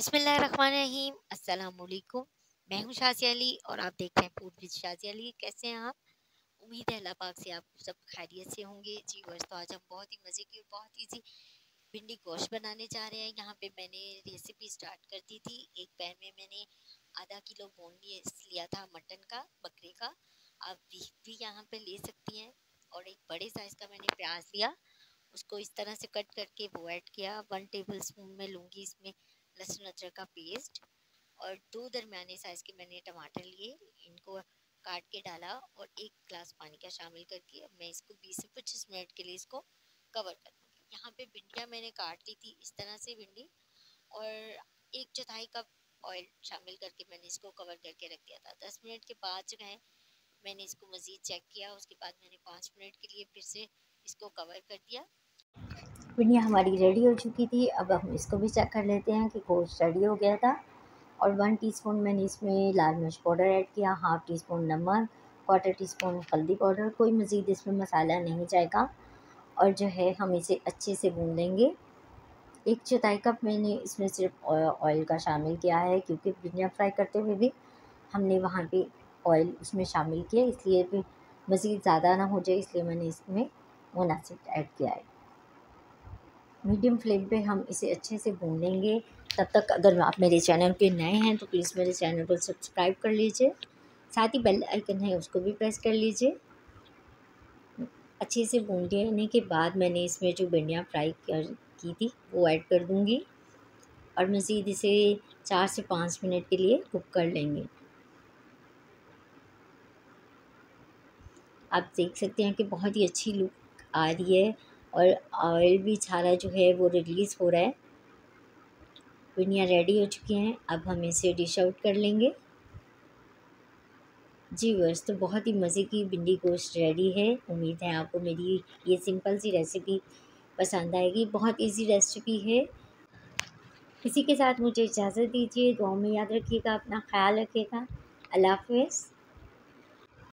बिस्मिल्लाहिर्रहमानिर्रहीम। अस्सलाम वालेकुम। मैं हूँ शाज़िया अली और आप देख रहे हैं फूड विद शाज़िया अली। कैसे हैं आप? उम्मीद है अल्लाह पाक से आप सब खैरियत से होंगे। जी बस, तो आज हम बहुत ही मज़े की और बहुत ईजी भिंडी गोश्त बनाने जा रहे हैं। यहाँ पे मैंने रेसिपी स्टार्ट कर दी थी। एक पैन में मैंने आधा किलो बोनलेस लिया था मटन का, बकरे का। आप बीफ भी यहाँ पे ले सकती हैं। और एक बड़े साइज़ का मैंने प्याज लिया, उसको इस तरह से कट करके वो ऐड किया। 1 टेबल स्पून में लूँगी इसमें लहसुन अदरक का पेस्ट। और 2 दरमियाने साइज़ के मैंने टमाटर लिए, इनको काट के डाला और 1 गिलास पानी का शामिल करके अब मैं इसको 20 से 25 मिनट के लिए इसको कवर कर दूँगी। यहाँ पे भिंडियाँ मैंने काट ली थी इस तरह से भिंडी, और 1/4 कप ऑयल शामिल करके मैंने इसको कवर करके रख दिया था। 10 मिनट के बाद जो है मैंने इसको मज़ीद चेक किया। उसके बाद मैंने 5 मिनट के लिए फिर से इसको कवर कर दिया। भिंडियाँ हमारी रेडी हो चुकी थी। अब हम इसको भी चेक कर लेते हैं कि गोश्त रेडी हो गया था। और 1 टीस्पून मैंने इसमें लाल मिर्च पाउडर ऐड किया, हाफ़ टी स्पून नमक, 1/4 टीस्पून हल्दी पाउडर। कोई मज़ीद इसमें मसाला नहीं जाएगा। और जो है हम इसे अच्छे से भून लेंगे। 1/4 कप मैंने इसमें सिर्फ ऑयल का शामिल किया है, क्योंकि भिंडियाँ फ्राई करते हुए भी हमने वहाँ पे ऑयल उसमें शामिल किया, इसलिए भी मज़ीद ज़्यादा ना हो जाए, इसलिए मैंने इसमें मुनासिब ऐड किया है। मीडियम फ्लेम पे हम इसे अच्छे से भून लेंगे। तब तक अगर आप मेरे चैनल पे नए हैं तो प्लीज़ मेरे चैनल को सब्सक्राइब कर लीजिए, साथ ही बेल आइकन है उसको भी प्रेस कर लीजिए। अच्छे से भून लेने के बाद मैंने इसमें जो भिंडियाँ फ्राई की थी वो ऐड कर दूँगी और मज़ीद इसे 4 से 5 मिनट के लिए कुक कर लेंगे। आप देख सकते हैं कि बहुत ही अच्छी लुक आ रही है और ऑयल भी सारा जो है वो रिलीज़ हो रहा है। भिंडियाँ रेडी हो चुकी हैं। अब हम इसे डिश आउट कर लेंगे। जी बस, तो बहुत ही मज़े की भिंडी गोश्त रेडी है। उम्मीद है आपको मेरी ये सिंपल सी रेसिपी पसंद आएगी। बहुत इजी रेसिपी है। इसी के साथ मुझे इजाज़त दीजिए। दुआओं में याद रखिएगा, अपना ख़्याल रखिएगा। अल्लाह हाफ़िज़।